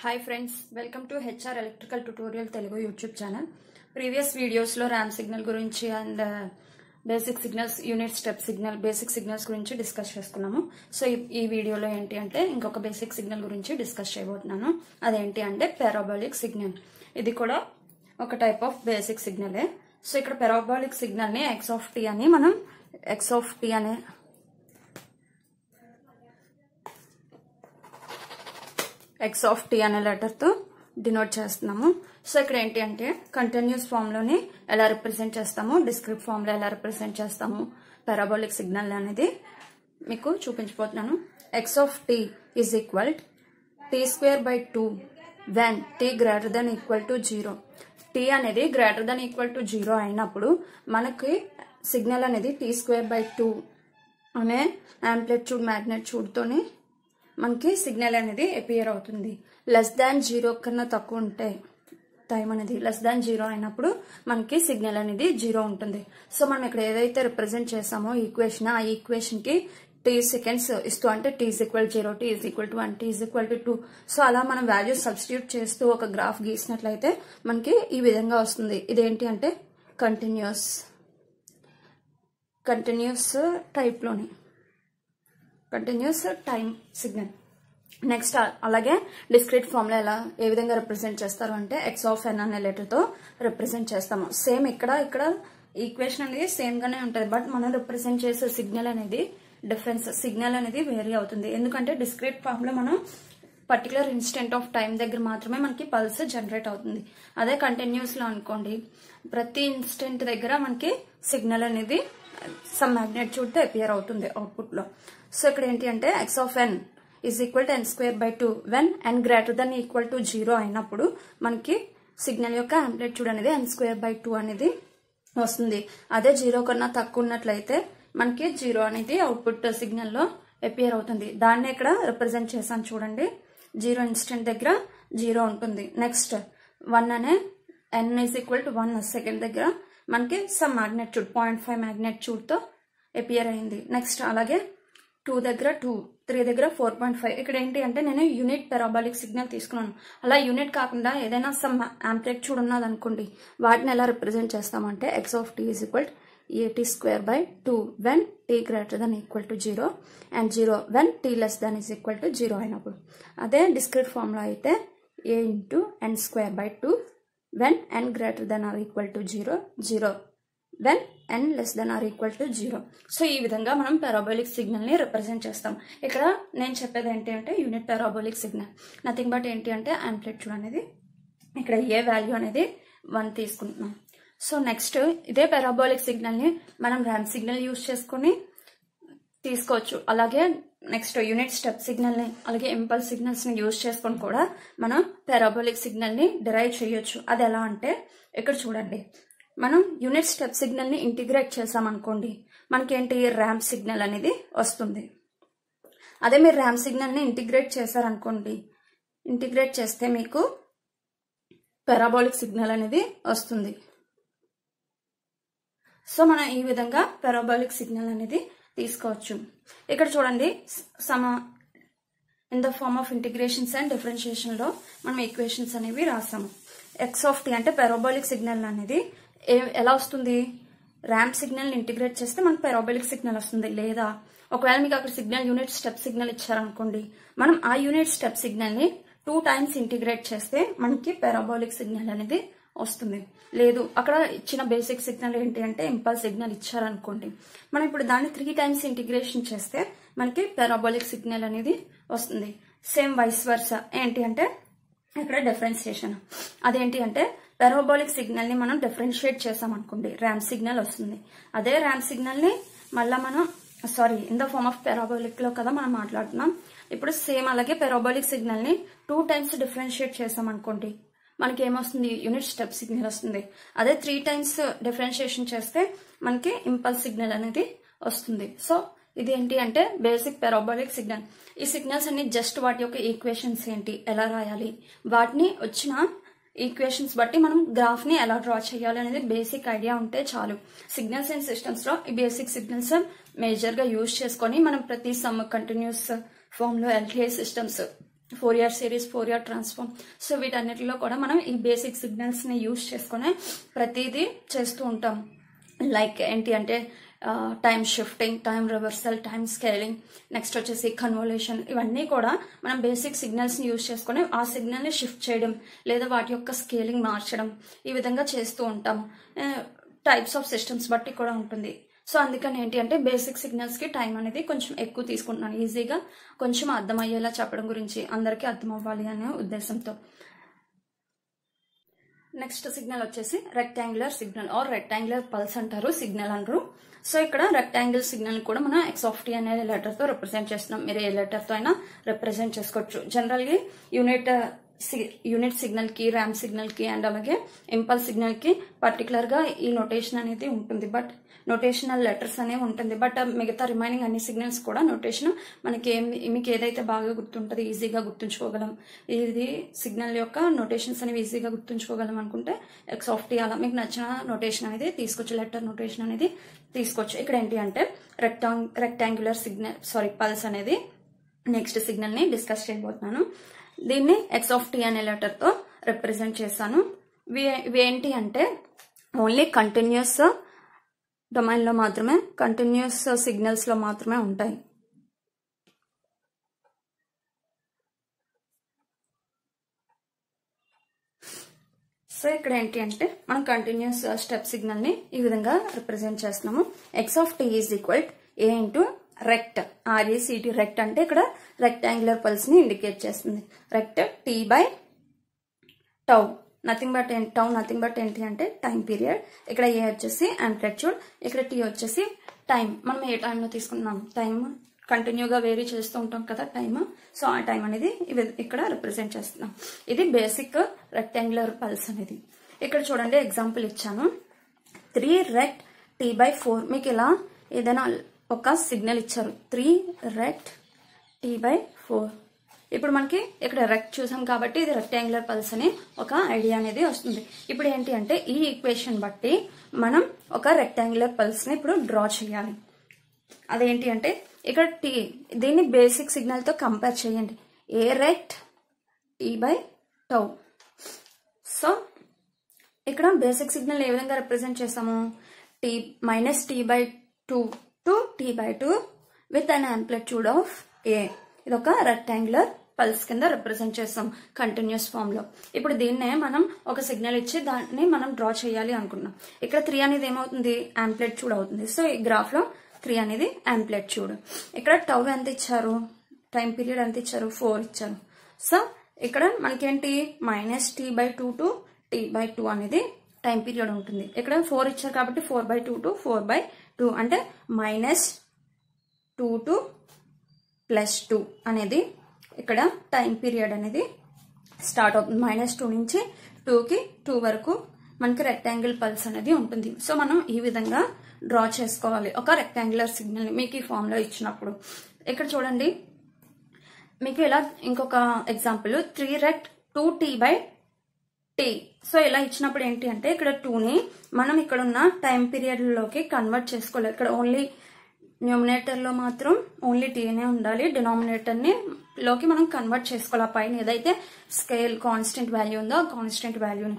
Hi friends, welcome to HR Electrical Tutorial Telugu YouTube channel. Previous videos lo RAM signal gurinchi and basic signals, unit step signal, basic signals gurinchi discuss చేసుకున్నాము. So ఈ వీడియోలో ఏంటి అంటే ఇంకొక basic signal గురించి discuss చేయబోతున్నాను. అదేంటి అంటే పారాబోలిక్ సిగ్నల్. ఇది కూడా ఒక టైప్ ఆఫ్ బేసిక్ సిగ్నలే. సో ఇక్కడ పారాబోలిక్ సిగ్నల్ ని x of t అని మనం x of t అనే x of t అనే లెటర్ తో డినోట్ చేస్తున్నాము. సో ఇక్కడ ఏంటి అంటే కంటిన్యూస్ ఫామ్ లోని ఎలా రిప్రజెంట్ చేస్తాము, డిస్క్రిప్ట్ ఫామ్ లో ఎలా రిప్రజెంట్ చేస్తాము పారాబోలిక్ సిగ్నల్ అనేది మీకు చూపించబోతున్నాను. x of t is equal t²/2 when t greater than equal to 0. t అనేది గ్రేటర్ దెన్ ఈక్వల్ టు 0 అయినప్పుడు మనకి సిగ్నల్ అనేది t²/2 అనే యాంప్లిట్యూడ్ మ్యాగ్నిట్యూడ్ తోని మనకి సిగ్నల్ అనేది అపియర్ అవుతుంది. లెస్ దాన్ 0 కన్నా తక్కువ ఉంటే టైం అనేది లెస్ దాన్ 0 అయినప్పుడు మనకి సిగ్నల్ అనేది 0 ఉంటుంది. సో మనం ఇక్కడ ఏదైతే రిప్రజెంట్ చేసామో ఈక్వేషన్, ఆ ఈక్వేషన్ కి t సెకండ్స్ ఇస్తూ అంటే t is equal to 0, t is equal to 1, t is equal to 2. So అలా మనం వాల్యూస్ సబ్స్టిట్యూట్ చేస్తూ ఒక గ్రాఫ్ గీసినట్లయితే మనకి ఈ విధంగా వస్తుంది. ఇదేంటి అంటే కంటిన్యూస్ టైప్ లోని కంటిన్యూస్ టైం సిగ్నల్. నెక్స్ట్ అలాగే డిస్క్రీట్ ఫామ్ లో ఏ విధంగా రిప్రజెంట్ చేస్తారు అంటే x of n అనే లెటర్ తో రిప్రజెంట్ చేస్తాము. సేమ్ ఇక్కడ ఈక్వేషన్ అనేది సేమ్ గానే ఉంటుంది, బట్ మనం రిప్రజెంట్ చేసే సిగ్నల్ అనేది డిఫరెన్స్, సిగ్నల్ అనేది వేరీ అవుతుంది. ఎందుకంటే డిస్క్రీట్ ఫామ్ లో మనం పర్టికులర్ ఇన్స్టెంట్ ఆఫ్ టైం దగ్గర మాత్రమే మనకి పల్స్ జనరేట్ అవుతుంది. అదే కంటిన్యూస్ లో అనుకోండి ప్రతి ఇన్స్టెంట్ దగ్గర మనకి సిగ్నల్ అనేది సమ్ మ్యాగ్నిట్యూడ్ తో అపియర్ అవుతుంది అవుట్పుట్ లో. సో ఇక్కడ ఏంటి అంటే x of n is equal to n²/2 when n greater than equal to 0 అయినప్పుడు మనకి సిగ్నల్ యొక్క యాంప్లిట్యూడ్ అనేది n²/2 అనేది వస్తుంది. అదే 0 కన్నా తక్కువ ఉన్నట్లయితే మనకి 0 అనేది అవుట్పుట్ సిగ్నల్ లో అపియర్ అవుతుంది. దాన్ని ఇక్కడ రిప్రజెంట్ చేశాను చూడండి. 0 ఇన్స్టెంట్ దగ్గర 0 ఉంటుంది. నెక్స్ట్ 1 అనే n is equal to 1 second దగ్గర మనకి సమ్ మ్యాగ్నిట్యూడ్ 0.5 మ్యాగ్నిట్యూడ్ తో అపియర్ అయింది. నెక్స్ట్ అలాగే 2 దగ్గర 2, 3 దగ్గర 4.5. ఇక్కడ ఏంటి అంటే నేను యూనిట్ పారాబోలిక్ సిగ్నల్ తీసుకున్నాను. అలా యూనిట్ కాకుండా ఏదైనా సమ్ యాంప్లిట్యూడ్ ఉన్నది అనుకోండి, వాటిని ఎలా రిప్రజెంట్ చేస్తామంటే x of t is equal to at²/2 when t greater than equal to 0 and 0 when t less than is equal to 0 అయినప్పుడు. అదే డిస్క్రీట్ ఫామ్ లో అయితే a into n²/2 when n greater than or equal to 0, 0 when n less than or equal to 0. So ఈ విధంగా మనం parabolic signal ని represent చేస్తాం. ఇక్కడ నేను చెప్పేది ఏంటి అంటే unit parabolic signal nothing but ఏంటి అంటే యాంప్లిట్యూడ్ అనేది ఇక్కడ ఏ వాల్యూ అనేది 1 తీసుకుంటున్నాం. సో నెక్స్ట్ ఇదే పారాబోలిక్ సిగ్నల్ ని మనం ర్యామ్ సిగ్నల్ యూజ్ చేసుకుని తీసుకోవచ్చు. అలాగే నెక్స్ట్ యూనిట్ స్టెప్ సిగ్నల్ ని అలాగే ఇంపల్స్ సిగ్నల్స్ ని యూజ్ చేసుకొని కూడా మనం పారాబోలిక్ సిగ్నల్ ని డిరైవ్ చేయొచ్చు. అది ఎలా అంటే ఇక్కడ చూడండి, మనం యూనిట్ స్టెప్ సిగ్నల్ ని ఇంటిగ్రేట్ చేసామనుకోండి మనకేంటి ర్యాంప్ సిగ్నల్ అనేది వస్తుంది. అదే మీరు ర్యాంప్ సిగ్నల్ ని ఇంటిగ్రేట్ చేశారనుకోండి, ఇంటిగ్రేట్ చేస్తే మీకు పారాబోలిక్ సిగ్నల్ అనేది వస్తుంది. సో మనం ఈ విధంగా పారాబోలిక్ సిగ్నల్ అనేది తీసుకోవచ్చు. ఇక్కడ చూడండి in the form of integrations and differentiation లో మనం ఈక్వేషన్స్ అనేవి రాసాము. x of t అంటే పారాబోలిక్ సిగ్నల్ అనేది ఎలా వస్తుంది, ర్యాంప్ సిగ్నల్ ఇంటిగ్రేట్ చేస్తే మనకు పారాబోలిక్ సిగ్నల్ వస్తుంది. లేదా ఒకవేళ మీకు అక్కడ సిగ్నల్ యూనిట్ స్టెప్ సిగ్నల్ ఇచ్చారనుకోండి, మనం ఆ యూనిట్ స్టెప్ సిగ్నల్ ని 2 times ఇంటిగ్రేట్ చేస్తే మనకి పారాబోలిక్ సిగ్నల్ అనేది వస్తుంది. లేదు అక్కడ ఇచ్చిన బేసిక్ సిగ్నల్ ఏంటి అంటే ఇంపల్స్ సిగ్నల్ ఇచ్చారనుకోండి, మనం ఇప్పుడు దాన్ని 3 times ఇంటిగ్రేషన్ చేస్తే మనకి పారాబోలిక్ సిగ్నల్ అనేది వస్తుంది. సేమ్ వైస్ వర్సా ఏంటి అంటే ఇక్కడ డిఫరెన్షియేషన్. అదేంటి అంటే పారాబోలిక్ సిగ్నల్ ని మనం డిఫరెన్షియేట్ చేసామనుకోండి ర్యాంప్ సిగ్నల్ వస్తుంది. అదే ర్యాంప్ సిగ్నల్ ని మళ్ళీ మనం in the form of parabolic లో కదా మనం మాట్లాడుతున్నాం. ఇప్పుడు సేమ్ అలాగే పారాబోలిక్ సిగ్నల్ ని 2 times డిఫరెన్షియేట్ చేసామనుకోండి మనకి ఏమొస్తుంది, యూనిట్ స్టెప్ సిగ్నల్ వస్తుంది. అదే 3 times డిఫరెన్షియేషన్ చేస్తే మనకి ఇంపల్స్ సిగ్నల్ అనేది వస్తుంది. సో ఇది ఏంటి అంటే బేసిక్ పారాబోలిక్ సిగ్నల్. ఈ సిగ్నల్స్ అన్ని జస్ట్ వాటి యొక్క ఈక్వేషన్స్ ఏంటి, ఎలా రాయాలి, వాటిని వచ్చిన ఈక్వేషన్స్ బట్టి మనం గ్రాఫ్ ని ఎలా డ్రా చేయాలి అనేది బేసిక్ ఐడియా ఉంటే చాలు. సిగ్నల్స్ అండ్ సిస్టమ్స్ లో ఈ బేసిక్ సిగ్నల్స్ మేజర్ గా యూజ్ చేసుకొని మనం ప్రతి సమ్ కంటిన్యూస్ ఫామ్ లో LTI systems Fourier series, Fourier transform. So వీటన్నిటిలో కూడా మనం ఈ బేసిక్ సిగ్నల్స్ ని యూజ్ చేసుకుని ప్రతిదీ చేస్తూ ఉంటాం. లైక్ ఏంటి అంటే time shifting, time reversal, time scaling, next వచ్చేసి కన్వల్యూషన్. ఇవన్నీ కూడా మనం బేసిక్ సిగ్నల్స్ ని యూజ్ చేసుకుని ఆ సిగ్నల్ ని షిఫ్ట్ చేయడం లేదా వాటి యొక్క స్కేలింగ్ మార్చడం ఈ విధంగా చేస్తూ ఉంటాం. టైప్స్ ఆఫ్ సిస్టమ్స్ బట్టి కూడా ఉంటుంది. సో అందుకని ఏంటి అంటే బేసిక్ సిగ్నల్స్ కి టైం అనేది కొంచెం ఎక్కువ తీసుకుంటున్నాను, ఈజీగా కొంచెం అర్థమయ్యేలా చెప్పడం గురించి, అందరికీ అర్థం అవ్వాలి అనే ఉద్దేశంతో. నెక్స్ట్ సిగ్నల్ వచ్చేసి rectangular signal are rectangular pulse అంటారు, సిగ్నల్ అంటారు. సో ఇక్కడ రెక్టాంగిల్ సిగ్నల్ కూడా మనం x(t) అనే లెటర్ తో రిప్రజెంట్ చేస్తున్నాం. మీరు ఏ లెటర్ తో అయినా రిప్రజెంట్ చేసుకోవచ్చు. జనరల్గా యూనిట్ సిగ్నల్ కి, ర్యామ్ సిగ్నల్ కి అండ్ అలాగే ఇంపల్స్ సిగ్నల్ కి పర్టికులర్ గా ఈ నోటేషన్ అనేది ఉంటుంది. బట్ నోటేషనల్ లెటర్స్ అనేవి ఉంటుంది. బట్ మిగతా రిమైనింగ్ అన్ని సిగ్నల్స్ కూడా నోటేషన్ మీకు ఏదైతే బాగా గుర్తుంటుంది, ఈజీగా గుర్తుంచుకోగలం, ఇది సిగ్నల్ యొక్క నోటేషన్స్ అనేవి ఈజీగా గుర్తుంచుకోగలం అనుకుంటే x(t) అలా మీకు నచ్చిన నోటేషన్ అనేది తీసుకోవచ్చు, లెటర్ నోటేషన్ అనేది తీసుకోవచ్చు. ఇక్కడ ఏంటి అంటే రెక్టాంగులర్ సిగ్నల్ పల్స్ అనేది నెక్స్ట్ సిగ్నల్ ని డిస్కస్ చేయబోతున్నాను. దీన్ని x(t) అనే లెటర్ తో రిప్రజెంట్ చేశాను. ఇవి ఏంటి అంటే ఓన్లీ కంటిన్యూస్ డొమైన్ లో మాత్రమే, కంటిన్యూస్ సిగ్నల్స్ లో మాత్రమే ఉంటాయి. సో ఇక్కడ ఏంటి అంటే మనం కంటిన్యూస్ స్టెప్ సిగ్నల్ ని ఈ విధంగా రిప్రజెంట్ చేస్తున్నాము. x(t) is equal a into rect, RECT. Rect అంటే ఇక్కడ రెక్టాంగులర్ పల్స్ ని ఇండికేట్ చేస్తుంది. Rect t by tau, nothing but ఏంటి అంటే టైం పీరియడ్. ఇక్కడ ఏ వచ్చేసి ఆంప్లిట్యూడ్, ఇక్కడ టీ వచ్చేసి టైం. మనం ఏ టైంలో తీసుకున్నాం, టైం కంటిన్యూగా వేరీ చేస్తూ ఉంటాం కదా టైం. సో ఆ టైం అనేది ఇక్కడ రిప్రజెంట్ చేస్తున్నాం. ఇది బేసిక్ రెక్టాంగులర్ పల్స్ అనేది. ఇక్కడ చూడండి ఎగ్జాంపుల్ ఇచ్చాను. 3 rect t/4. మీకు ఇలా ఏదైనా ఒక సిగ్నల్ ఇచ్చారు, 3 rect t/4. ఇప్పుడు మనకి ఇక్కడ రెక్ట్ చూసాం కాబట్టి ఇది రెక్టాంగులర్ పల్స్ అని ఒక ఐడియా అనేది వస్తుంది. ఇప్పుడు ఏంటి అంటే ఈ ఈక్వేషన్ బట్టి మనం ఒక రెక్టాంగులర్ పల్స్ ని ఇప్పుడు డ్రా చేయాలి. అదేంటి అంటే ఇక్కడ దీన్ని బేసిక్ సిగ్నల్ తో కంపేర్ చేయండి. ఏ రెక్ట్ t/τ. సో ఇక్కడ బేసిక్ సిగ్నల్ ఏ విధంగా రిప్రజెంట్ చేస్తాము, -t/2 to t/2 with an amplitude of a. ఇది ఒక రెక్టాంగులర్ పల్స్ కింద రిప్రజెంట్ చేస్తాం కంటిన్యూస్ ఫామ్ లో. ఇప్పుడు దీన్నే మనం ఒక సిగ్నల్ ఇచ్చి దాన్ని మనం డ్రా చేయాలి అనుకున్నాం. ఇక్కడ 3 అనేది ఏమవుతుంది, ఆంప్లిట్యూడ్ అవుతుంది. సో ఈ గ్రాఫ్ లో 3 అనేది ఆంప్లిట్యూడ్. ఇక్కడ టౌ ఎంత ఇచ్చారు, టైం పీరియడ్ ఎంత ఇచ్చారు, 4 ఇచ్చారు. సో ఇక్కడ మనకేంటి -t/2 to t/2 అనేది టైం పీరియడ్ ఉంటుంది. ఇక్కడ 4 ఇచ్చారు కాబట్టి 4/2 to 4/2 అంటే -2 to +2 అనేది ఇక్కడ టైం పీరియడ్ అనేది స్టార్ట్ అవుతుంది. -2 నుంచి 2కి 2 వరకు మనకి రెక్టాంగిల్ పల్స్ అనేది ఉంటుంది. సో మనం ఈ విధంగా డ్రా చేసుకోవాలి ఒక రెక్టాంగులర్ సిగ్నల్ మీకు ఈ ఫామ్ లో ఇచ్చినప్పుడు. ఇక్కడ చూడండి మీకు ఇలా ఇంకొక ఎగ్జాంపుల్ 3 rect 2t/t. సో ఇలా ఇచ్చినప్పుడు ఏంటి అంటే ఇక్కడ 2ని మనం ఇక్కడ ఉన్న టైం పీరియడ్ లోకి కన్వర్ట్ చేసుకోవాలి. ఇక్కడ ఓన్లీ న్యూమినేటర్ లో మాత్రం ఓన్లీ టీనే ఉండాలి, డినామినేటర్ ని లోకి మనం కన్వర్ట్ చేసుకోవాలి. ఆ పైన ఏదైతే స్కేల్ కాన్స్టెంట్ వాల్యూ ఉందో ఆ కాన్స్టెంట్ వాల్యూని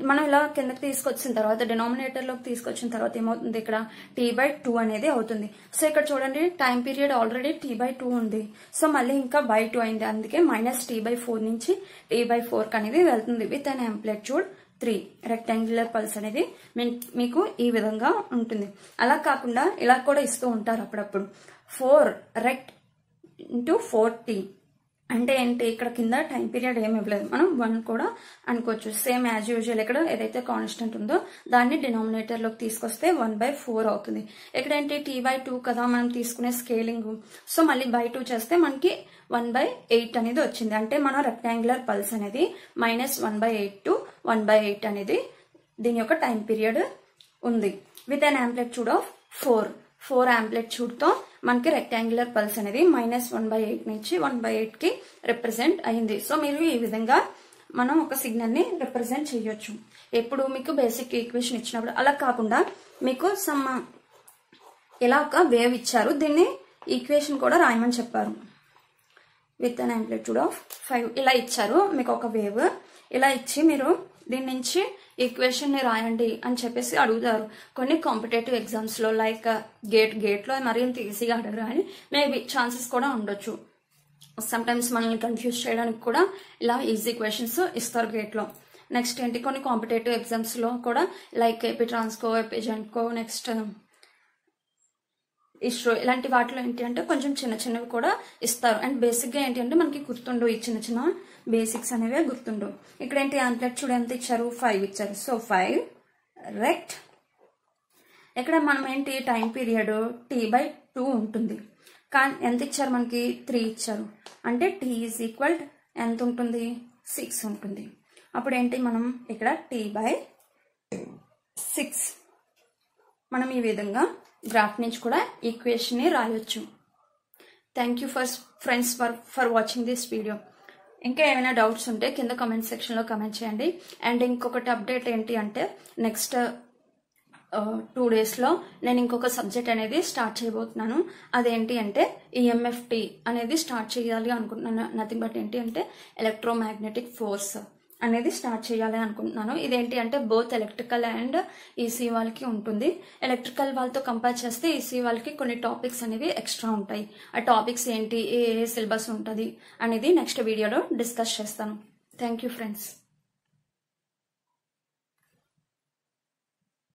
మనం ఇలా కిందకి తీసుకొచ్చిన తర్వాత డినామినేటర్ లోకి తీసుకొచ్చిన తర్వాత ఏమవుతుంది, ఇక్కడ t/2 అనేది అవుతుంది. సో ఇక్కడ చూడండి టైం పీరియడ్ ఆల్రెడీ t/2 ఉంది. సో మళ్ళీ ఇంకా /2 అయింది, అందుకే -t/4 నుంచి t/4 అనేది వెళ్తుంది with an amplitude 3. Rectangular pulse అనేది మీకు ఈ విధంగా ఉంటుంది. అలా కాకుండా ఇలా కూడా ఇస్తూ ఉంటారు అప్పుడప్పుడు. 4 rect × 4t అంటే ఏంటి, ఇక్కడ కింద టైం పీరియడ్ ఏమి ఇవ్వలేదు, మనం 1 కూడా అనుకోవచ్చు. సేమ్ యాజ్ యూజువల్ ఇక్కడ ఏదైతే కాన్స్టెంట్ ఉందో దాన్ని డినామినేటర్ లోకి తీసుకొస్తే 1/4 అవుతుంది. ఇక్కడ ఏంటి t/2 కదా మనం తీసుకునే స్కేలింగ్. సో మళ్ళీ /2 చేస్తే మనకి 1/8 అనేది వచ్చింది. అంటే మన రెక్టాంగులర్ పల్స్ అనేది -1/8 to 1/8 అనేది దీని యొక్క టైం పీరియడ్ ఉంది with an amplitude of 4 amplitude తో మనకి రెక్టాంగులర్ పల్స్ అనేది -1/8 నుంచి 1/8 కి రిప్రజెంట్ అయింది. సో మీరు ఈ విధంగా మనం ఒక సిగ్నల్ ని రిప్రజెంట్ చేయొచ్చు ఎప్పుడు మీకు బేసిక్ ఈక్వేషన్ ఇచ్చినప్పుడు. అలా కాకుండా మీకు ఇలా ఒక వేవ్ ఇచ్చారు, దీన్ని ఈక్వేషన్ కూడా రాయమని చెప్పారు. విత్ అన్ యాంప్లిట్యూడ్ ఆఫ్ 5 ఇలా ఇచ్చారు మీకు ఒక వేవ్. ఇలా ఇచ్చి మీరు దీని నుంచి ఈక్వేషన్ ని రాయండి అని చెప్పేసి అడుగుతారు. కొన్ని కాంపిటేటివ్ ఎగ్జామ్స్ లో లైక్ గేట్లో మరి ఇంత ఈజీగా అడగరు కానీ మేబీ ఛాన్సెస్ కూడా ఉండొచ్చు. సమ్ టైమ్స్ మనల్ని కన్ఫ్యూజ్ చేయడానికి కూడా ఇలా ఈజీ క్వశ్చన్స్ ఇస్తారు గేట్లో. నెక్స్ట్ ఏంటి, కొన్ని కాంపిటేటివ్ ఎగ్జామ్స్ లో కూడా like AP Transco, AP Genco, next ISRO ఇలాంటి వాటిలో ఏంటి అంటే కొంచెం చిన్న చిన్నవి కూడా ఇస్తారు. అండ్ బేసిక్ గా ఏంటి అంటే మనకి గుర్తుండవు, ఈ చిన్న చిన్న బేసిక్స్ అనేవి గుర్తుండవు. ఇక్కడ ఏంటి యాంప్లిట్యూడ్ ఎంత ఇచ్చారు, 5 ఇచ్చారు. సో 5 రెక్ట్. ఇక్కడ మనం ఏంటి టైం పీరియడ్ T/2 ఉంటుంది. కానీ ఎంత ఇచ్చారు మనకి, 3 ఇచ్చారు. అంటే T ఈజ్ ఈక్వల్ ఎంత ఉంటుంది, 6 ఉంటుంది. అప్పుడు ఏంటి మనం ఇక్కడ T/6 మనం ఈ విధంగా గ్రాఫ్ నుంచి కూడా ఈక్వేషన్ ని రాయొచ్చు. Thank you friends for watching this video. ఇంకా ఏమైనా డౌట్స్ ఉంటే కింద కామెంట్ సెక్షన్ లో కామెంట్ చేయండి. అండ్ ఇంకొకటి అప్డేట్ ఏంటి అంటే నెక్స్ట్ 2 days లో నేను ఇంకొక సబ్జెక్ట్ అనేది స్టార్ట్ చేయబోతున్నాను. అదేంటి అంటే EMFT అనేది స్టార్ట్ చేయాలి అనుకుంటున్నాను. నథింగ్ బట్ ఏంటి అంటే ఎలక్ట్రోమాగ్నెటిక్ ఫోర్స్ అనేది స్టార్ట్ చేయాలి అనుకుంటున్నాను. ఇదేంటి అంటే బోత్ ఎలక్ట్రికల్ అండ్ ఈసీ వాళ్ళకి ఉంటుంది. ఎలక్ట్రికల్ వాళ్ళతో కంపేర్ చేస్తే ఈసీ వాళ్ళకి కొన్ని టాపిక్స్ అనేవి ఎక్స్ట్రా ఉంటాయి. ఆ టాపిక్స్ ఏంటి, ఏ సిలబస్ ఉంటుంది అనేది నెక్స్ట్ వీడియోలో డిస్కస్ చేస్తాను. Thank you friends.